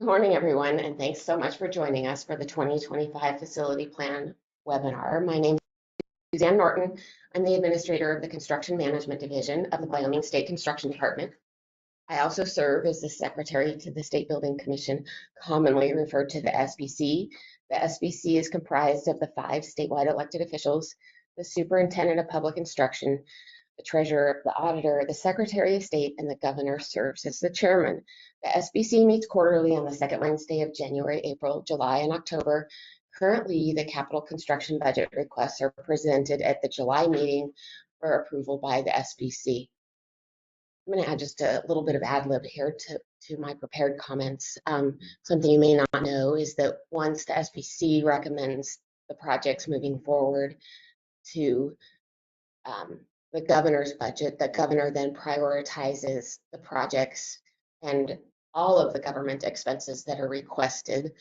Good morning, everyone, and thanks so much for joining us for the 2025 Facility Plan webinar. My name is Suzanne Norton. I'm the administrator of the Construction Management Division of the Wyoming State Construction Department. I also serve as the secretary to the State Building Commission, commonly referred to the SBC. The SBC is comprised of the 5 statewide elected officials, the superintendent of public instruction, the treasurer, the auditor, the secretary of state, and the governor serves as the chairman. The SBC meets quarterly on the second Wednesday of January, April, July, and October. Currently, the capital construction budget requests are presented at the July meeting for approval by the SBC. I'm going to add just a little bit of ad lib here to my prepared comments. Something you may not know is that once the SBC recommends the projects moving forward to the governor's budget, the governor then prioritizes the projects and all of the government expenses that are requested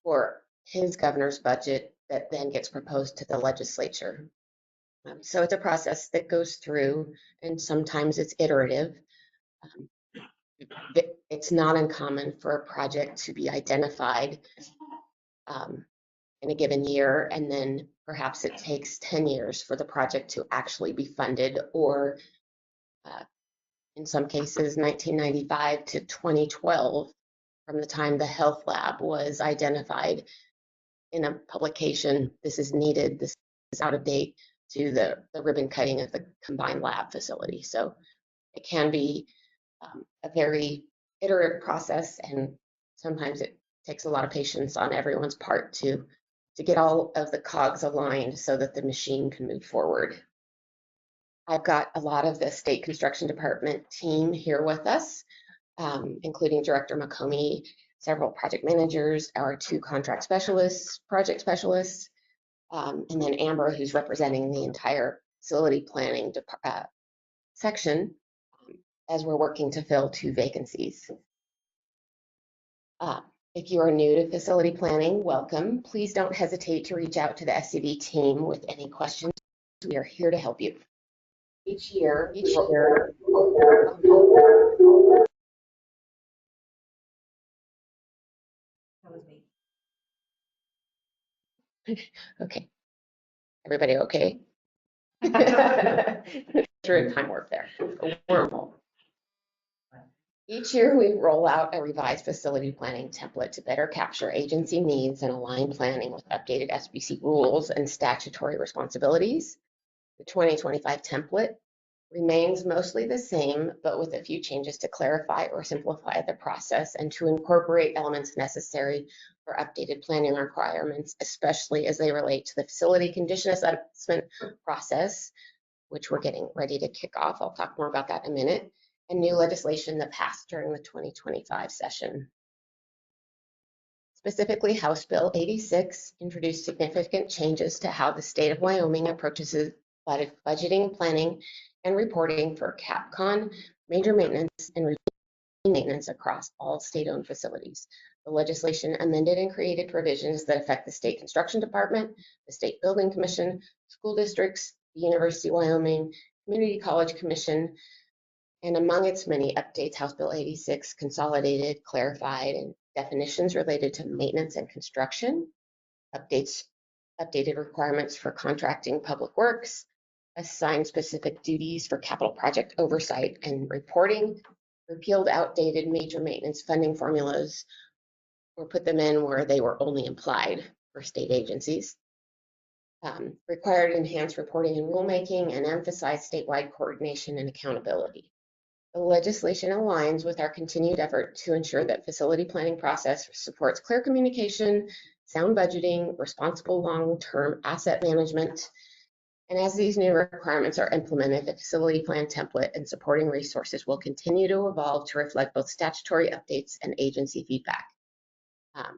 for his governor's budget that then gets proposed to the legislature. So it's a process that goes through, and sometimes it's iterative. It's not uncommon for a project to be identified in a given year, and then perhaps it takes 10 years for the project to actually be funded, or in some cases 1995 to 2012 from the time the health lab was identified in a publication. This is needed, this is out of date, to the ribbon cutting of the combined lab facility. So it can be a very iterative process, and sometimes it takes a lot of patience on everyone's part to get all of the cogs aligned so that the machine can move forward. I've got a lot of the state construction department team here with us, including Director McComey, several project managers, our 2 contract specialists, project specialists, and then Amber, who's representing the entire facility planning section as we're working to fill 2 vacancies. If you are new to facility planning, welcome. Please don't hesitate to reach out to the SCD team with any questions. We are here to help you. Each year. Okay. Everybody okay? Through time warp there. A wormhole. Each year, we roll out a revised facility planning template to better capture agency needs and align planning with updated SBC rules and statutory responsibilities. The 2025 template remains mostly the same, but with a few changes to clarify or simplify the process and to incorporate elements necessary for updated planning requirements, especially as they relate to the facility condition assessment process, which we're getting ready to kick off. I'll talk more about that in a minute, and new legislation that passed during the 2025 session. Specifically, House Bill 86 introduced significant changes to how the state of Wyoming approaches budgeting, planning, and reporting for CapCon, major maintenance, and routine maintenance across all state-owned facilities. The legislation amended and created provisions that affect the State Construction Department, the State Building Commission, school districts, the University of Wyoming, Community College Commission, and among its many updates, House Bill 86 consolidated, clarified, and definitions related to maintenance and construction, updated requirements for contracting public works, assigned specific duties for capital project oversight and reporting, repealed outdated major maintenance funding formulas, or put them in where they were only implied for state agencies, required enhanced reporting and rulemaking, and emphasized statewide coordination and accountability. The legislation aligns with our continued effort to ensure that facility planning process supports clear communication, sound budgeting, responsible long-term asset management. And as these new requirements are implemented, the facility plan template and supporting resources will continue to evolve to reflect both statutory updates and agency feedback. I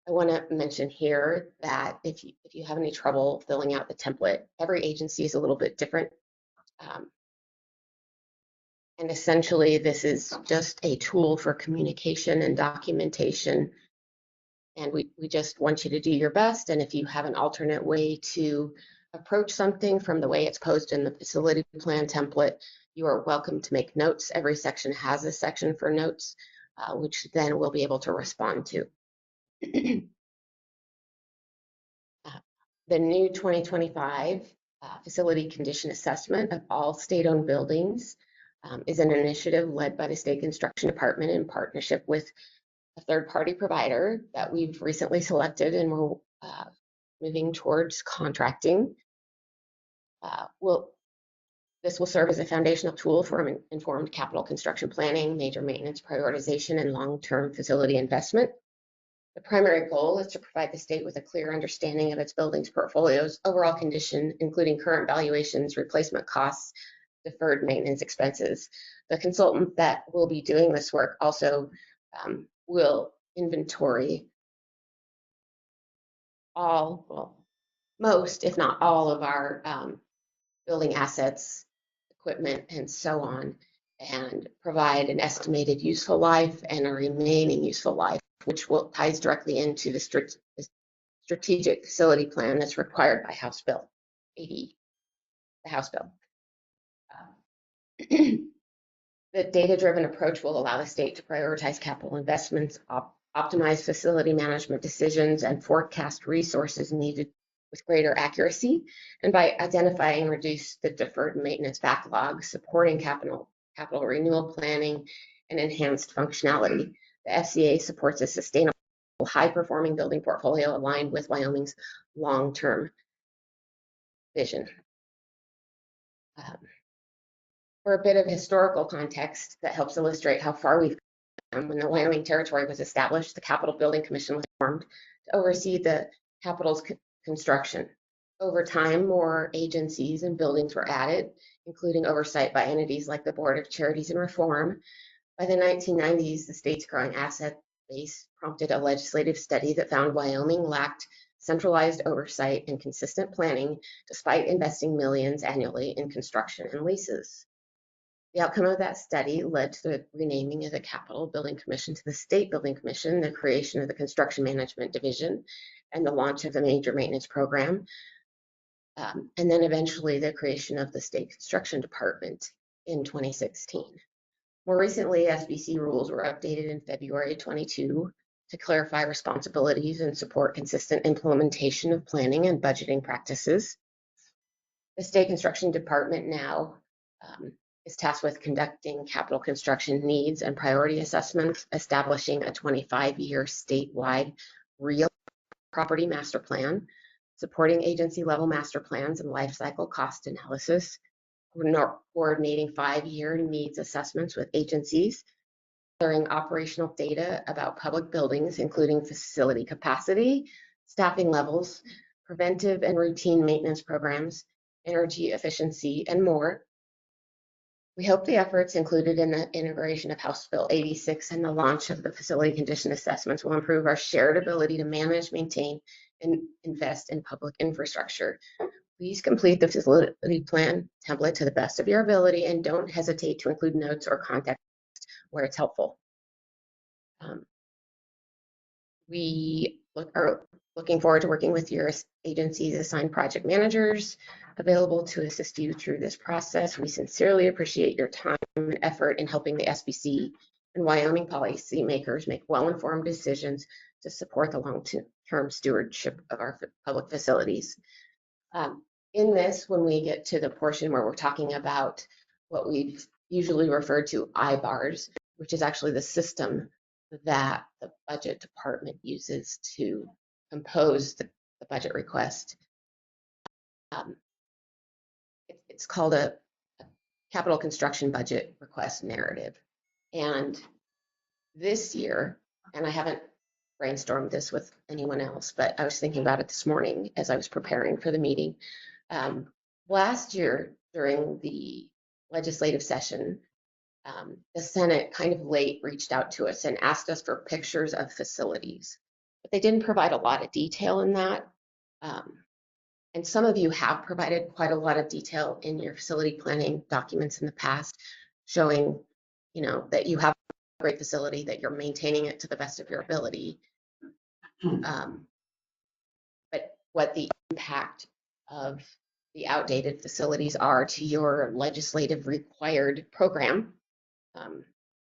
want to mention here that if you have any trouble filling out the template, every agency is a little bit different. And essentially, this is just a tool for communication and documentation. And we just want you to do your best. And if you have an alternate way to approach something from the way it's posed in the facility plan template, you are welcome to make notes. Every section has a section for notes. which then we'll be able to respond to. The new 2025 facility condition assessment of all state-owned buildings is an initiative led by the State Construction Department in partnership with a third-party provider that we've recently selected, and we're moving towards contracting. This will serve as a foundational tool for informed capital construction planning, major maintenance prioritization, and long-term facility investment. The primary goal is to provide the state with a clear understanding of its buildings portfolio's overall condition, including current valuations, replacement costs, deferred maintenance expenses. The consultant that will be doing this work also will inventory most, if not all, of our building assets, equipment, and so on, and provide an estimated useful life and a remaining useful life, which ties directly into the strategic facility plan that's required by House Bill 80, the House Bill. The data-driven approach will allow the state to prioritize capital investments, optimize facility management decisions, and forecast resources needed with greater accuracy. And by identifying and reduce the deferred maintenance backlog, supporting capital renewal planning, and enhanced functionality, the FCA supports a sustainable, high-performing building portfolio aligned with Wyoming's long-term vision. For a bit of historical context that helps illustrate how far we've come, when the Wyoming Territory was established, the Capitol Building Commission was formed to oversee the Capitol's construction. Over time, more agencies and buildings were added, including oversight by entities like the Board of Charities and Reform. By the 1990s, the state's growing asset base prompted a legislative study that found Wyoming lacked centralized oversight and consistent planning, despite investing millions annually in construction and leases. The outcome of that study led to the renaming of the Capitol Building Commission to the State Building Commission, the creation of the Construction Management Division, and the launch of the Major Maintenance Program, and then eventually the creation of the State Construction Department in 2016. More recently, SBC rules were updated in February 22 to clarify responsibilities and support consistent implementation of planning and budgeting practices. The State Construction Department now is tasked with conducting capital construction needs and priority assessments, establishing a 25-year statewide real property master plan, supporting agency-level master plans and life cycle cost analysis, coordinating 5-year needs assessments with agencies, gathering operational data about public buildings, including facility capacity, staffing levels, preventive and routine maintenance programs, energy efficiency, and more. We hope the efforts included in the integration of House Bill 86 and the launch of the facility condition assessments will improve our shared ability to manage, maintain, and invest in public infrastructure. Please complete the facility plan template to the best of your ability and don't hesitate to include notes or context where it's helpful. We are looking forward to working with your agency's assigned project managers available to assist you through this process. We sincerely appreciate your time and effort in helping the SBC and Wyoming policymakers make well-informed decisions to support the long-term stewardship of our public facilities. In this, when we get to the portion where we're talking about what we've usually referred to IBARs, which is actually the system that the budget department uses to compose the budget request. It's called a capital construction budget request narrative. And this year, and I haven't brainstormed this with anyone else, but I was thinking about it this morning as I was preparing for the meeting. Last year, during the legislative session, the Senate kind of late reached out to us and asked us for pictures of facilities, but they didn't provide a lot of detail in that. And some of you have provided quite a lot of detail in your facility planning documents in the past, showing, that you have a great facility, that you're maintaining it to the best of your ability. But what the impact of the outdated facilities are to your legislative required program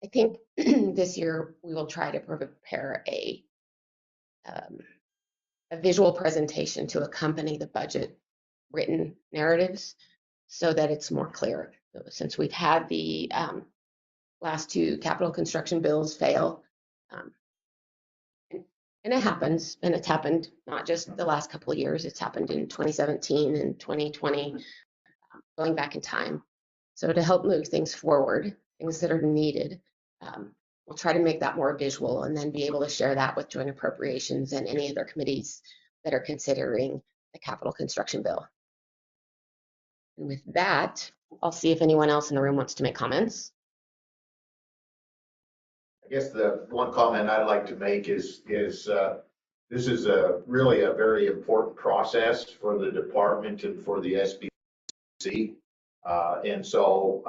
I think this year we will try to prepare a visual presentation to accompany the budget written narratives so that it's more clear. Since we've had the last two capital construction bills fail, and it happens, and it's happened not just the last couple of years, it's happened in 2017 and 2020, going back in time. So to help move things forward, things that are needed, we'll try to make that more visual and then be able to share that with joint appropriations and any other committees that are considering the capital construction bill. And with that, I'll see if anyone else in the room wants to make comments. I guess the one comment I'd like to make is this is really a very important process for the department and for the SBC. And so,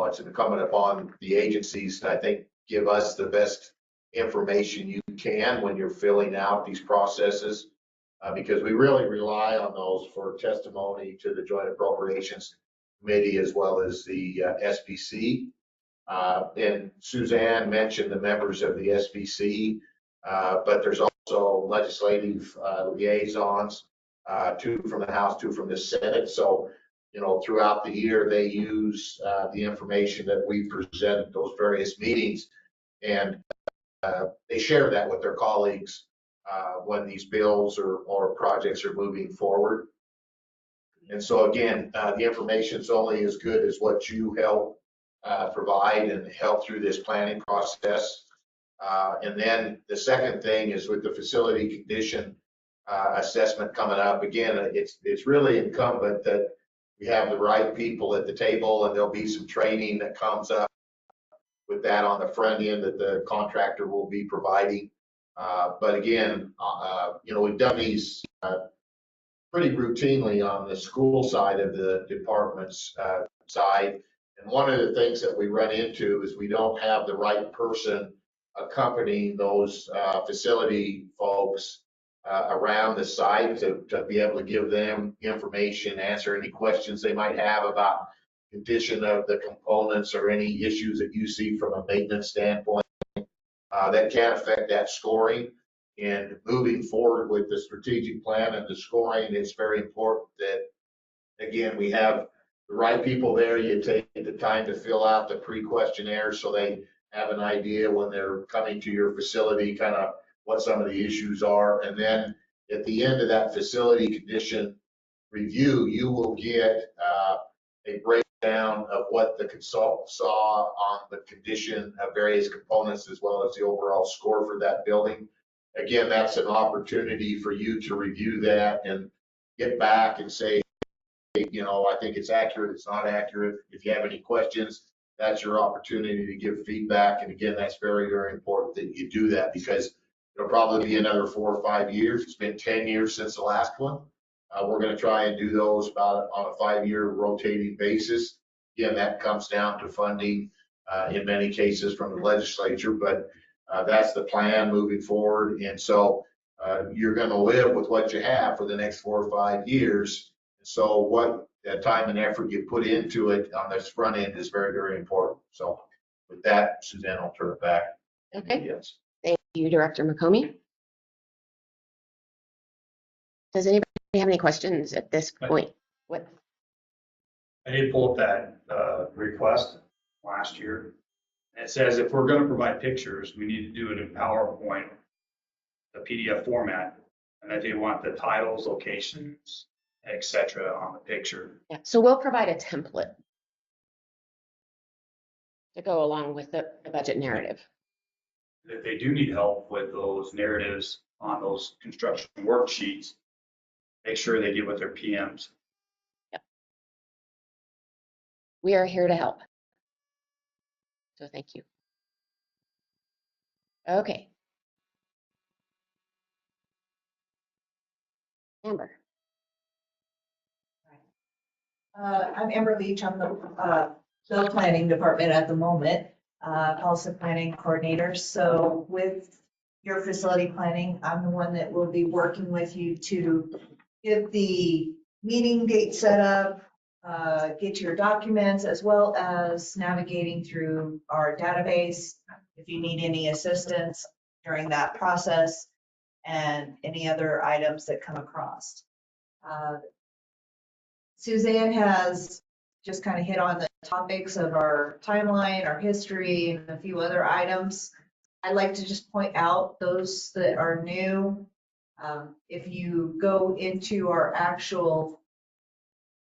it's incumbent upon the agencies to, I think, give us the best information you can when you're filling out these processes, because we really rely on those for testimony to the Joint Appropriations Committee as well as the SBC. And Suzanne mentioned the members of the SBC, but there's also legislative liaisons, 2 from the House, 2 from the Senate. So, throughout the year, they use the information that we present at those various meetings, and they share that with their colleagues when these bills or projects are moving forward. And so again, the information is only as good as what you help provide and help through this planning process. And then the second thing is with the facility condition assessment coming up. Again, it's really incumbent that we have the right people at the table, and there'll be some training that comes up with that on the front end that the contractor will be providing. But again, we've done these pretty routinely on the school side of the department's side. And one of the things that we run into is we don't have the right person accompanying those facility folks around the site to be able to give them information, answer any questions they might have about condition of the components or any issues that you see from a maintenance standpoint that can affect that scoring. And moving forward with the strategic plan and the scoring, it's very important that, again, we have the right people there. You take the time to fill out the pre-questionnaire so they have an idea when they're coming to your facility, kind of what some of the issues are. And then at the end of that facility condition review, you will get a breakdown of what the consultant saw on the condition of various components as well as the overall score for that building. Again, that's an opportunity for you to review that and get back and say, I think it's accurate, it's not accurate. If you have any questions, that's your opportunity to give feedback. And again, that's very, very important that you do that, because it'll probably be another 4 or 5 years. It's been 10 years since the last one. We're going to try and do those about on a 5-year rotating basis. Again, that comes down to funding in many cases from the legislature, but that's the plan moving forward. And so you're going to live with what you have for the next 4 or 5 years. So what time and effort you put into it on this front end is very, very important. So with that, Suzanne, I'll turn it back. Okay. Yes. Thank you, Director McComie. Does anybody have any questions at this point? What? I did pull up that request last year. It says if we're going to provide pictures, we need to do it in PowerPoint, the PDF format, and that they want the titles, locations, etc. on the picture. Yeah, so we'll provide a template to go along with the budget narrative. If they do need help with those narratives on those construction worksheets, make sure they get with their PMs. Yep. We are here to help. So thank you. Okay. Amber. I'm Amber Leach. I'm the bill planning department at the moment, policy planning coordinator. So with your facility planning, I'm the one that will be working with you to get the meeting date set up, get to your documents as well as navigating through our database if you need any assistance during that process and any other items that come across. Suzanne has just kind of hit on the topics of our timeline, our history, and a few other items. I'd like to just point out those that are new. If you go into our actual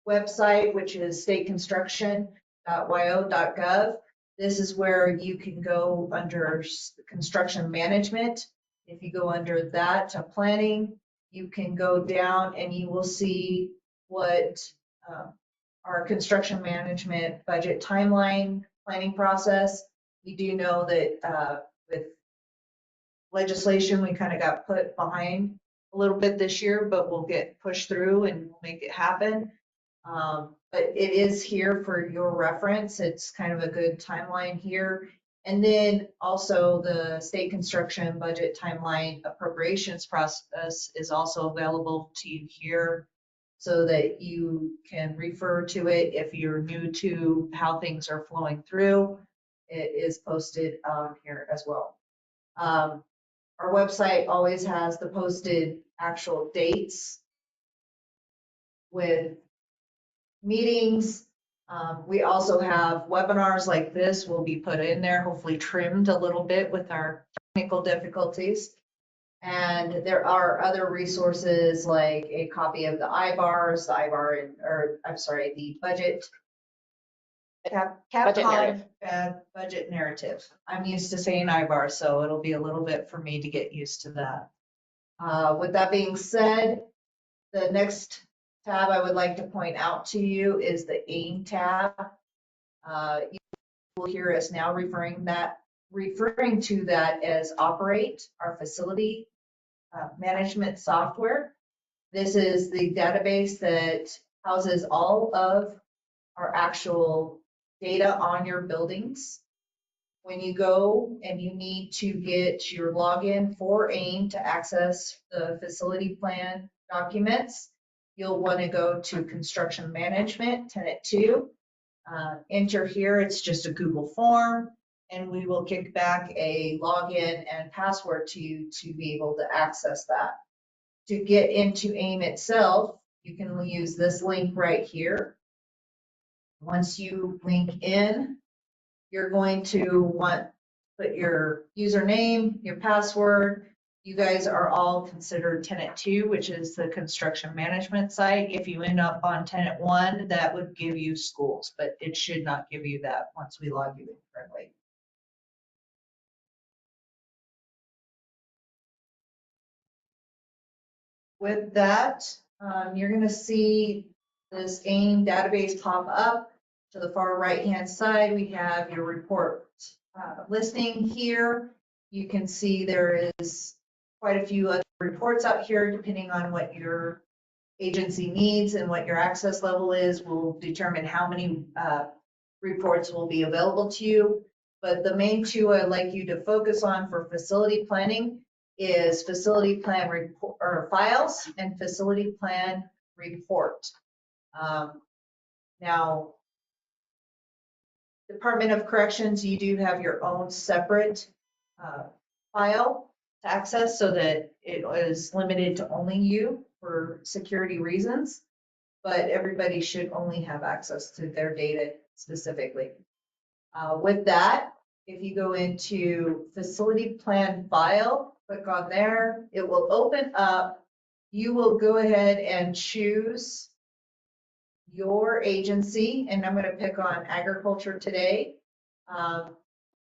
website, which is stateconstruction.yo.gov, this is where you can go under construction management. If you go under that to planning, you can go down and you will see what our construction management budget timeline planning process. We do know that with legislation, we kind of got put behind a little bit this year, but we'll get pushed through and we'll make it happen. But it is here for your reference. It's kind of a good timeline here. And then also the state construction budget timeline appropriations process is also available to you here so that you can refer to it if you're new to how things are flowing through. It is posted on here as well. Our website always has the posted actual dates with meetings. We also have webinars like this will be put in there, hopefully trimmed a little bit with our technical difficulties. And there are other resources like a copy of the IBARs, the budget. Budget narrative. Budget narrative. I'm used to saying IBAR, so it'll be a little bit for me to get used to that. With that being said, the next tab I would like to point out to you is the AIM tab. You will hear us now referring to that as Operate, our facility management software. This is the database that houses all of our actual data on your buildings. When you go and you need to get your login for AIM to access the facility plan documents, you'll want to go to Construction Management, Tenant 2. Enter here, it's just a Google form, and we will kick back a login and password to you to be able to access that. To get into AIM itself, you can use this link right here. Once you link in, you're going to want to put your username, your password. You guys are all considered Tenant 2, which is the construction management site. If you end up on Tenant 1, that would give you schools, but it should not give you that once we log you in correctly. With that, you're going to see this AIM database pop up. To the far right-hand side, we have your report listing here. You can see there is quite a few other reports out here, depending on what your agency needs and what your access level is will determine how many reports will be available to you. But the main two I'd like you to focus on for facility planning is facility plan report or files and facility plan report. Now, Department of Corrections, you do have your own separate file to access so that it is limited to only you for security reasons, but everybody should only have access to their data specifically. With that, if you go into facility plan file, click on there, it will open up. You will go ahead and choose your agency, and I'm going to pick on agriculture today.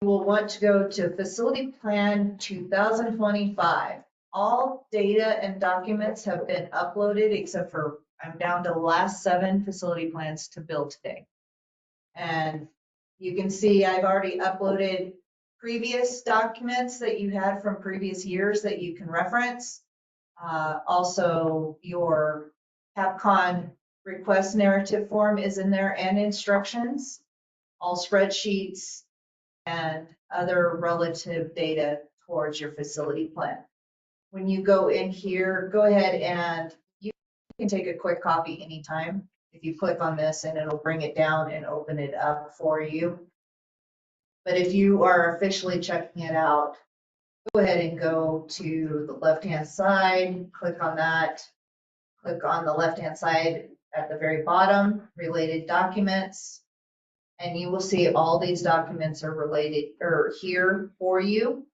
You will want to go to Facility Plan 2025. All data and documents have been uploaded except for I'm down to the last 7 facility plans to build today. And you can see I've already uploaded previous documents that you had from previous years that you can reference. Also, your CapCon request narrative form is in there and instructions, all spreadsheets and other relative data towards your facility plan. When you go in here, go ahead and you can take a quick copy anytime. if you click on this, and it'll bring it down and open it up for you. But if you are officially checking it out, go ahead and go to the left-hand side, click on that. Click on the left-hand side at the very bottom, related documents. And you will see all these documents are related or here for you.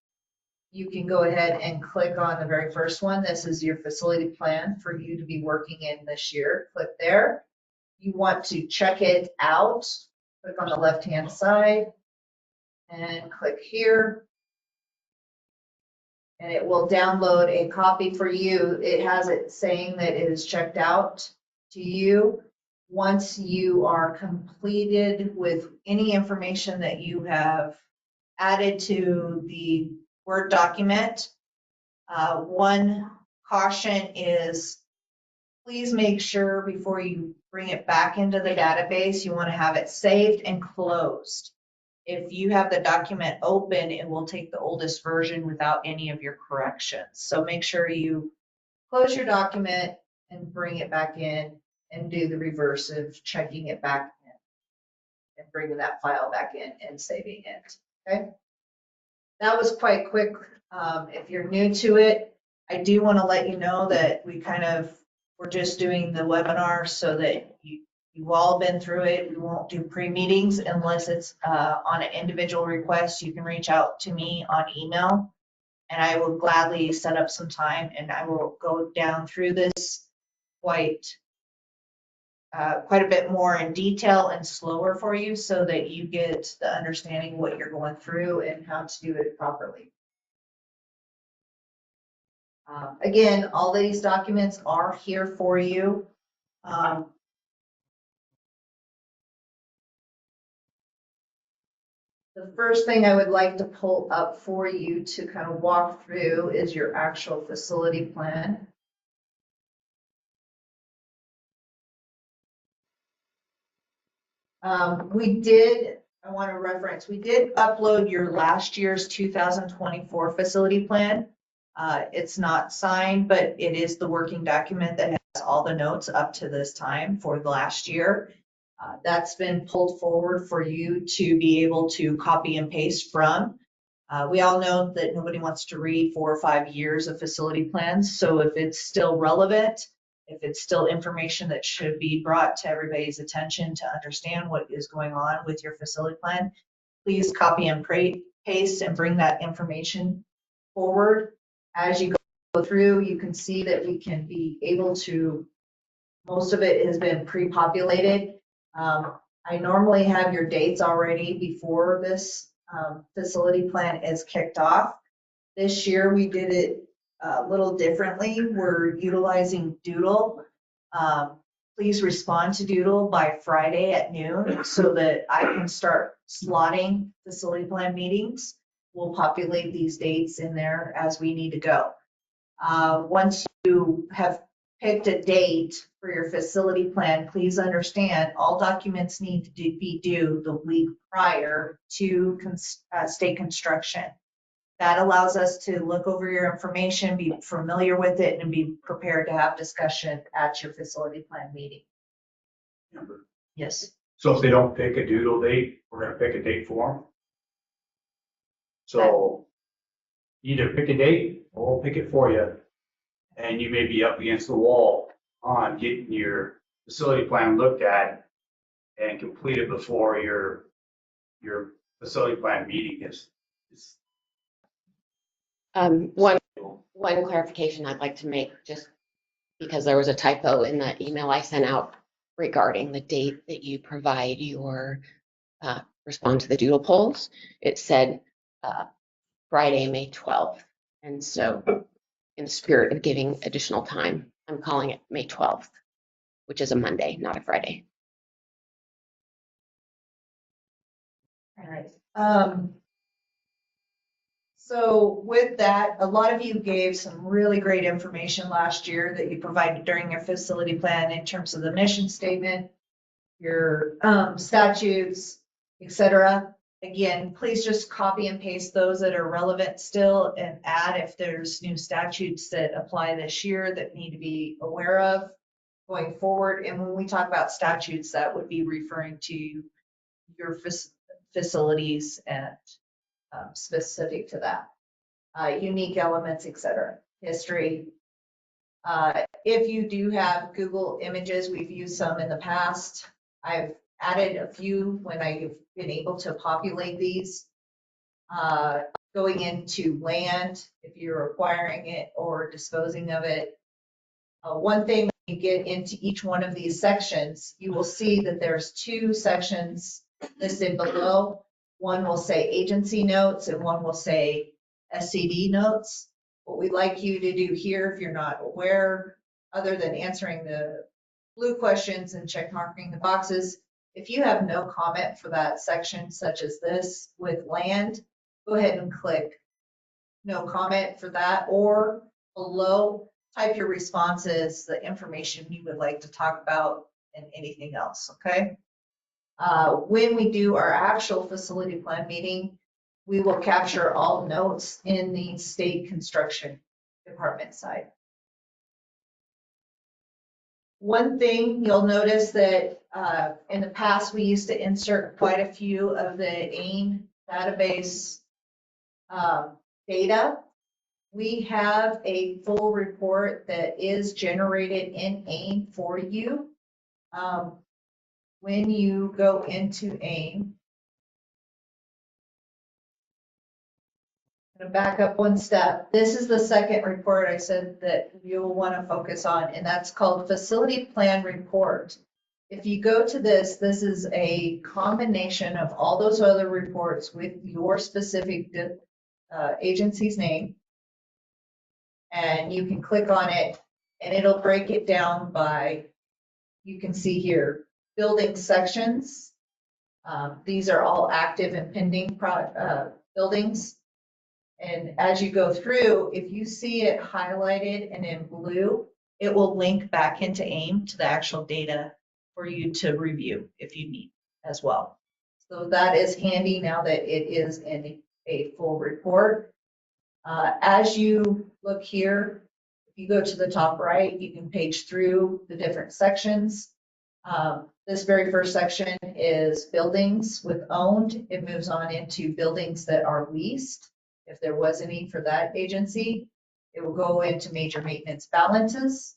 You can go ahead and click on the very first one. This is your facility plan for you to be working in this year. Click there. You want to check it out. Click on the left-hand side and click here. And it will download a copy for you. It has it saying that it is checked out to you. Once you are completed with any information that you have added to the Word document, one caution is please make sure before you bring it back into the database, you want to have it saved and closed. If you have the document open, it will take the oldest version without any of your corrections. So make sure you close your document and bring it back in and do the reverse of checking it back in and bringing that file back in and saving it. Okay. That was quite quick. If you're new to it, I do want to let you know that we're just doing the webinar so that you've all been through it. We won't do pre-meetings unless it's on an individual request. You can reach out to me on email and I will gladly set up some time and I will go down through this quite a bit more in detail and slower for you so that you get the understanding of what you're going through and how to do it properly. Again, all these documents are here for you. The first thing I would like to pull up for you to kind of walk through is your actual facility plan. I want to reference, we did upload your last year's 2024 facility plan. It's not signed, but it is the working document that has all the notes up to this time for the last year. That's been pulled forward for you to be able to copy and paste from. We all know that nobody wants to read 4 or 5 years of facility plans. So if it's still relevant, if it's still information that should be brought to everybody's attention to understand what is going on with your facility plan, please copy and paste and bring that information forward. As you go through, you can see that we can be able to, most of it has been pre-populated. I normally have your dates already before this facility plan is kicked off. This year we did it a little differently. We're utilizing Doodle. Please respond to Doodle by Friday at noon so that I can start slotting facility plan meetings. We'll populate these dates in there as we need to go. Once you have picked a date for your facility plan, please understand all documents need to be due the week prior to state construction. That allows us to look over your information, be familiar with it, and be prepared to have discussion at your facility plan meeting. Yes. So if they don't pick a doodle date, we're gonna pick a date for them. So either pick a date or we'll pick it for you. And you may be up against the wall on getting your facility plan looked at and completed before your facility plan meeting is. One clarification I'd like to make, just because there was a typo in the email I sent out regarding the date that you provide your respond to the doodle polls. It said Friday, May 12th. And so in the spirit of giving additional time, I'm calling it May 12th, which is a Monday, not a Friday. All right. So with that, a lot of you gave some really great information last year that you provided during your facility plan in terms of the mission statement, your statutes, etc. Again, please just copy and paste those that are relevant still and add if there's new statutes that apply this year that need to be aware of. going forward. And when we talk about statutes, that would be referring to your facilities and specific to that. Unique elements, et cetera, history. If you do have Google Images, we've used some in the past. I've added a few when I've been able to populate these. Going into land, if you're acquiring it or disposing of it. One thing, when you get into each one of these sections, you will see that there's 2 sections listed below. One will say agency notes and one will say SCD notes. What we'd like you to do here, if you're not aware, other than answering the blue questions and check marking the boxes, if you have no comment for that section, such as this with land, go ahead and click no comment for that, or below, type your responses, the information you would like to talk about, and anything else, okay? When we do our actual facility plan meeting, we will capture all notes in the state construction department side. One thing you'll notice that in the past, we used to insert quite a few of the AIM database data. We have a full report that is generated in AIM for you. When you go into AIM, I'm going to back up one step. This is the second report I said that you'll want to focus on, and that's called Facility Plan Report. If you go to this, this is a combination of all those other reports with your specific agency's name. And you can click on it and it'll break it down by, you can see here, building sections. These are all active and pending buildings. And as you go through, if you see it highlighted and in blue, it will link back into AIM to the actual data for you to review if you need as well. So that is handy now that it is in a full report. As you look here, if you go to the top right, you can page through the different sections. This very first section is buildings with owned. It moves on into buildings that are leased. If there was a need for that agency, it will go into major maintenance balances.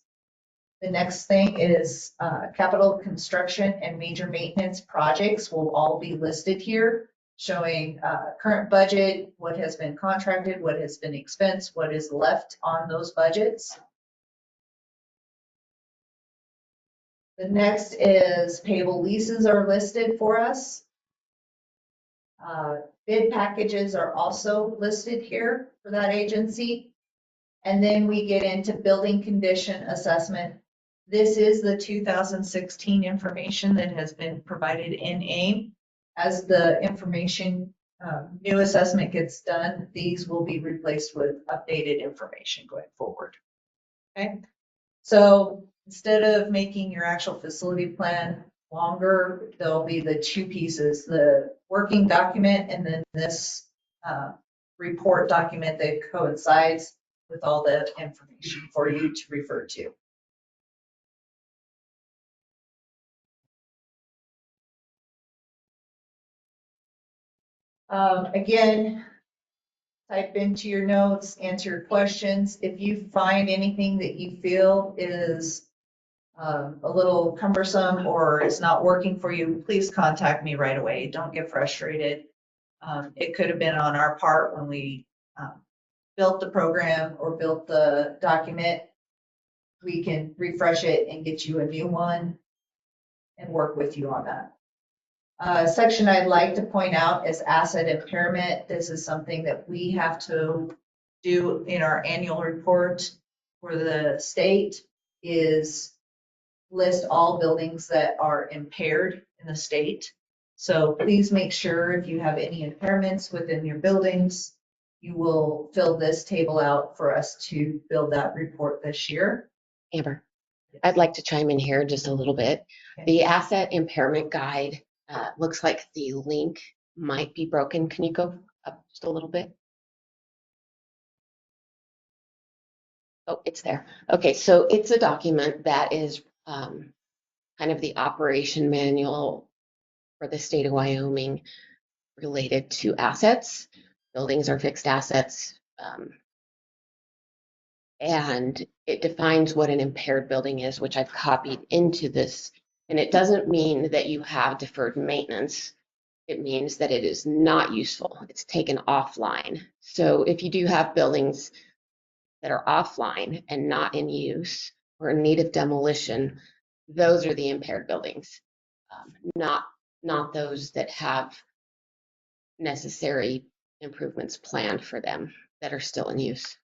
The next thing is capital construction and major maintenance projects will all be listed here, showing current budget, what has been contracted, what has been expensed, what is left on those budgets. The next is payable leases are listed for us. Bid packages are also listed here for that agency. And then we get into building condition assessment. This is the 2016 information that has been provided in AIM. As the information, new assessment gets done, these will be replaced with updated information going forward. Okay, so instead of making your actual facility plan longer, there'll be the 2 pieces, the working document and then this report document that coincides with all the information for you to refer to. Again, type into your notes, answer your questions. If you find anything that you feel is a little cumbersome or is not working for you, please contact me right away. Don't get frustrated. It could have been on our part when we built the program or built the document. We can refresh it and get you a new one and work with you on that. Section I'd like to point out is asset impairment. This is something that we have to do in our annual report for the state, is list all buildings that are impaired in the state. So please make sure if you have any impairments within your buildings, you will fill this table out for us to build that report this year. Amber, I'd like to chime in here just a little bit. The asset impairment guide looks like the link might be broken. Can you go up just a little bit? Oh, it's there. Okay, so it's a document that is kind of the operation manual for the state of Wyoming related to assets. Buildings are fixed assets. And it defines what an impaired building is, which I've copied into this. And it doesn't mean that you have deferred maintenance. It means that it is not useful. It's taken offline. So if you do have buildings that are offline and not in use or in need of demolition, those are the impaired buildings, not those that have necessary improvements planned for them that are still in use.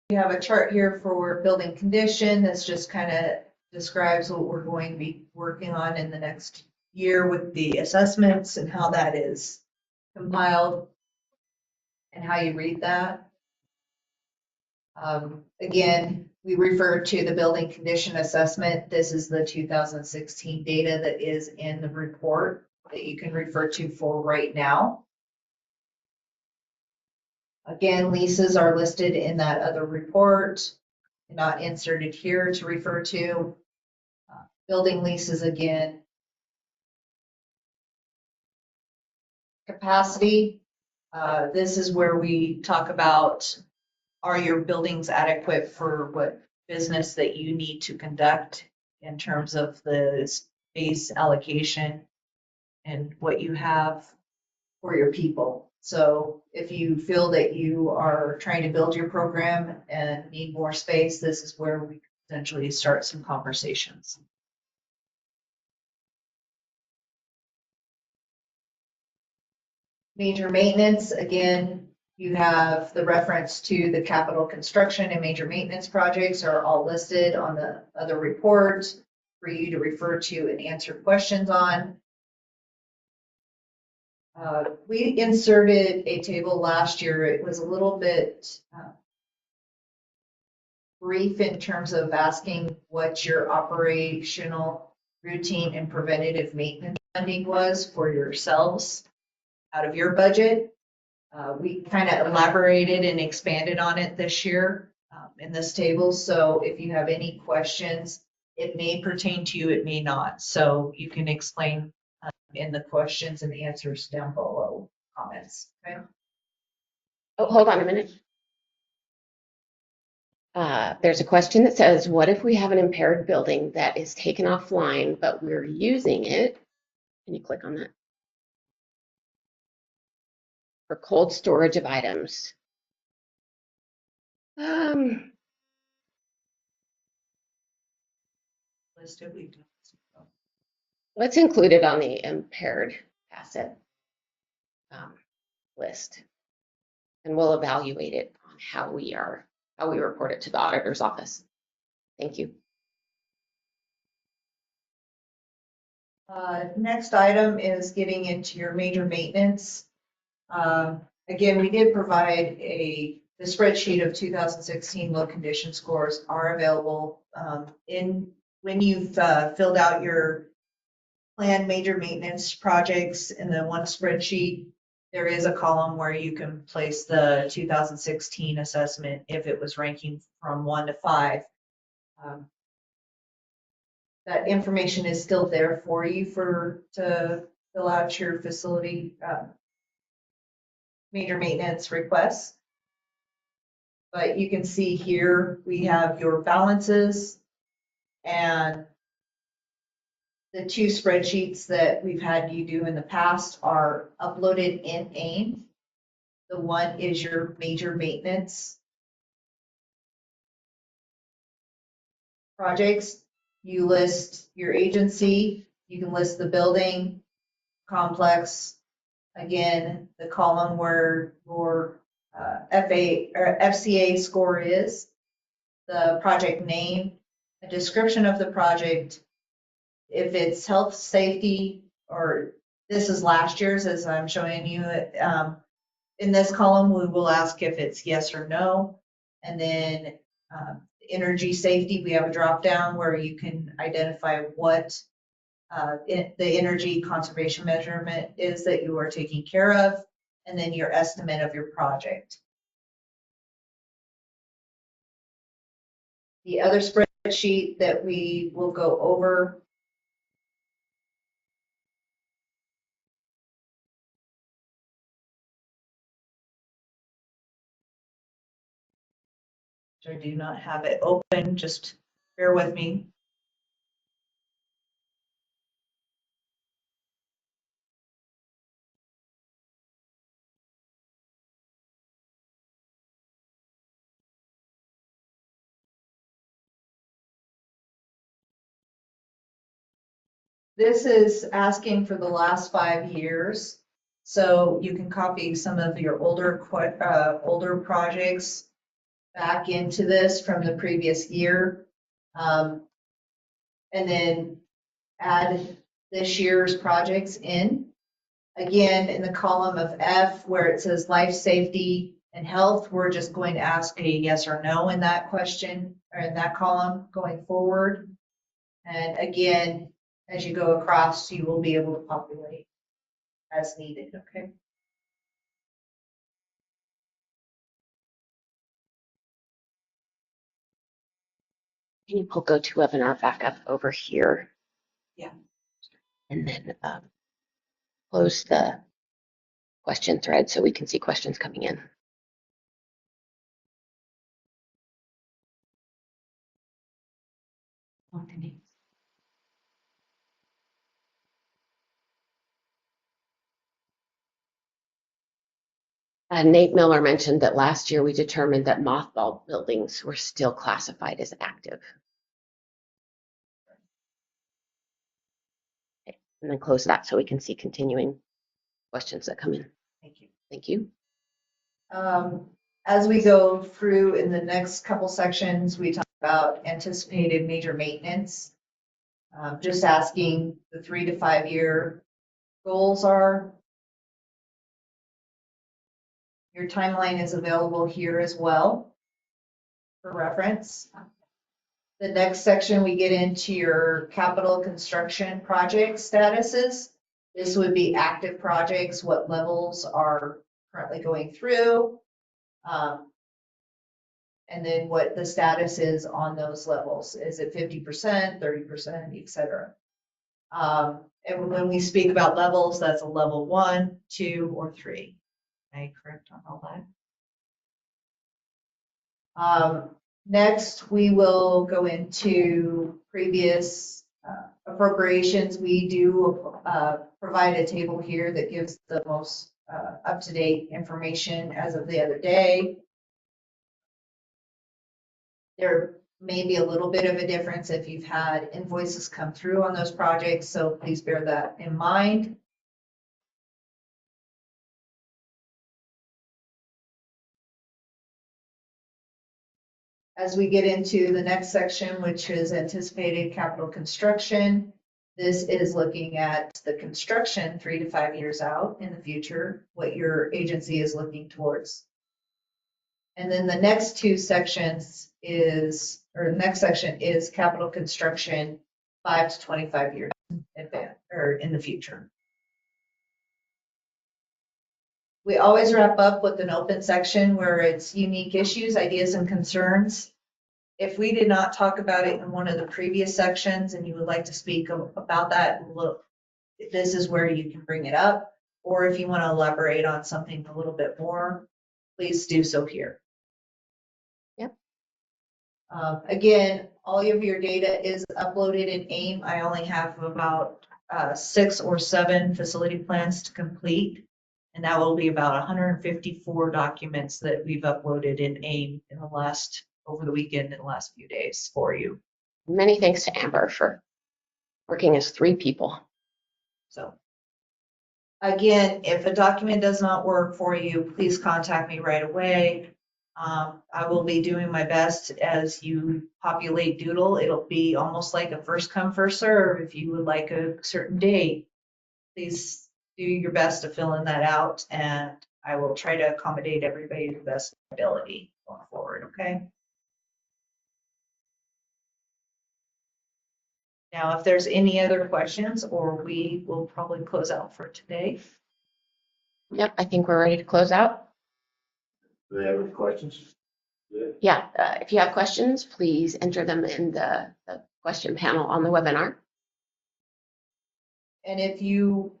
We have a chart here for building condition. This just kind of describes what we're going to be working on in the next year with the assessments and how that is compiled and how you read that. Again, we refer to the building condition assessment. This is the 2016 data that is in the report that you can refer to for right now. Again, leases are listed in that other report, not inserted here to refer to. Building leases again. Capacity, this is where we talk about, are your buildings adequate for what business that you need to conduct in terms of the space allocation and what you have for your people. So if you feel that you are trying to build your program and need more space, this is where we potentially start some conversations. Major maintenance, again, you have the reference to the capital construction and major maintenance projects are all listed on the other report for you to refer to and answer questions on. We inserted a table last year. It was a little bit brief in terms of asking what your operational, routine, and preventative maintenance funding was for yourselves out of your budget. We kind of elaborated and expanded on it this year in this table. So if you have any questions, it may pertain to you, it may not. So you can explain in the questions and answers down below comments. Okay. Oh, hold on a minute. There's a question that says, what if we have an impaired building that is taken offline, but we're using it? Can you click on that? For cold storage of items. What's included on the impaired asset list? And we'll evaluate it on how we report it to the auditor's office. Thank you. Next item is getting into your major maintenance. Again, we did provide the spreadsheet of 2016 low condition scores are available when you've filled out your planned major maintenance projects in the one spreadsheet. There is a column where you can place the 2016 assessment if it was ranking from 1 to 5. That information is still there for you to fill out your facility major maintenance requests. But you can see here we have your balances and the two spreadsheets that we've had you do in the past are uploaded in AIM. The one is your major maintenance projects. You list your agency, you can list the building, complex, again, the column where your FCA score is, the project name, a description of the project, if it's health, safety, or this is last year's as I'm showing you. In this column, we will ask if it's yes or no. And then energy safety, we have a drop down where you can identify what the energy conservation measurement is that you are taking care of, and then your estimate of your project. The other spreadsheet that we will go over I do not have it open, just bear with me. This is asking for the last 5 years. So you can copy some of your older projects back into this from the previous year. And then add this year's projects in. Again, in the column of F where it says life safety and health, we're just going to ask a yes or no in that question or in that column going forward. And again, as you go across, you will be able to populate as needed, okay? Can you pull GoToWebinar back up over here? Yeah. And then close the question thread so we can see questions coming in. Nate Miller mentioned that last year we determined that mothballed buildings were still classified as active. Okay, and then close that so we can see continuing questions that come in. Thank you. Thank you. As we go through in the next couple sections, we talk about anticipated major maintenance. Just asking the 3 to 5 year goals are. Your timeline is available here as well for reference. The next section, we get into your capital construction project statuses. This would be active projects, what levels are currently going through. And then what the status is on those levels. Is it 50%, 30%, et cetera? And when we speak about levels, that's a level 1, 2, or 3. Am I correct on all that? Next, we will go into previous appropriations. We do provide a table here that gives the most up-to-date information as of the other day. There may be a little bit of a difference if you've had invoices come through on those projects, so please bear that in mind. As we get into the next section, which is anticipated capital construction, this is looking at the construction 3 to 5 years out in the future, what your agency is looking towards. And then the next two sections is, or the next section is capital construction 5 to 25 years in advance or in the future. We always wrap up with an open section where it's unique issues, ideas, and concerns. If we did not talk about it in one of the previous sections and you would like to speak about that, look, this is where you can bring it up. Or if you want to elaborate on something a little bit more, please do so here. Yep. Again, all of your data is uploaded in AIM. I only have about 6 or 7 facility plans to complete. And that will be about 154 documents that we've uploaded in AIM in the last, over the weekend, in the last few days for you. Many thanks to Amber for working as 3 people. So again, if a document does not work for you, please contact me right away. I will be doing my best as you populate Doodle. It'll be almost like a first come, first serve. If you would like a certain date, please do your best to fill in that out, and I will try to accommodate everybody to the best ability going forward, okay? Now, if there's any other questions, or we will probably close out for today. Yep, I think we're ready to close out. Do they have any questions? Yeah, if you have questions, please enter them in the question panel on the webinar. And if you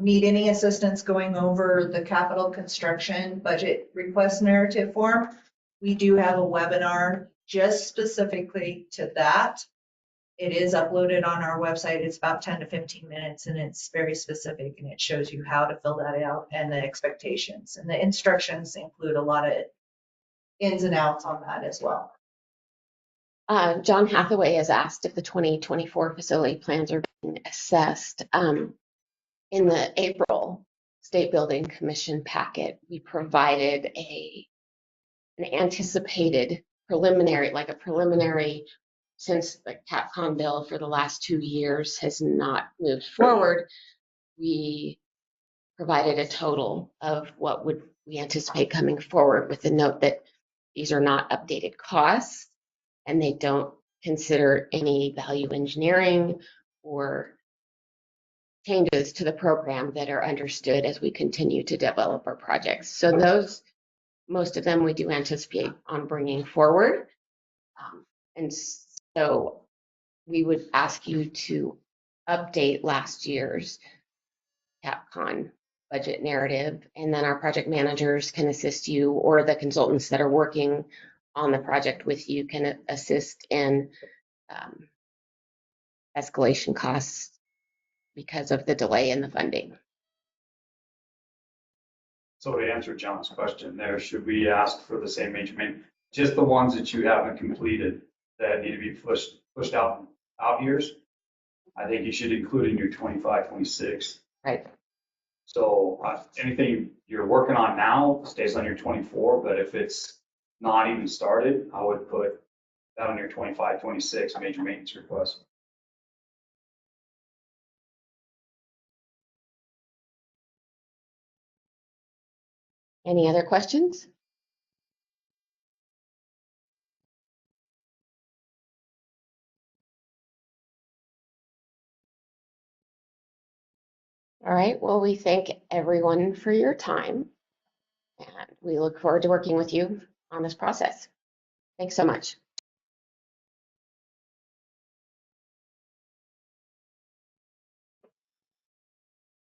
need any assistance going over the capital construction budget request narrative form, we do have a webinar just specifically to that. It is uploaded on our website. It's about 10 to 15 minutes and it's very specific and it shows you how to fill that out and the expectations. And the instructions include a lot of ins and outs on that as well. John Hathaway has asked if the 2024 facility plans are being assessed. In the April State Building Commission packet, we provided an anticipated preliminary, since the CapCon bill for the last 2 years has not moved forward, we provided a total of what would we anticipate coming forward, with the note that these are not updated costs and they don't consider any value engineering or changes to the program that are understood as we continue to develop our projects. So those, most of them we do anticipate on bringing forward. And so we would ask you to update last year's CapCon budget narrative, and then our project managers can assist you, or the consultants that are working on the project with you can assist in escalation costs because of the delay in the funding. So to answer John's question there, should we ask for the same major main, just the ones that you haven't completed that need to be pushed out years? I think you should include in your 25, 26. Right. So anything you're working on now stays on your 24, but if it's not even started, I would put that on your 25, 26 major maintenance request. Any other questions? All right, well, we thank everyone for your time, and we look forward to working with you on this process. Thanks so much.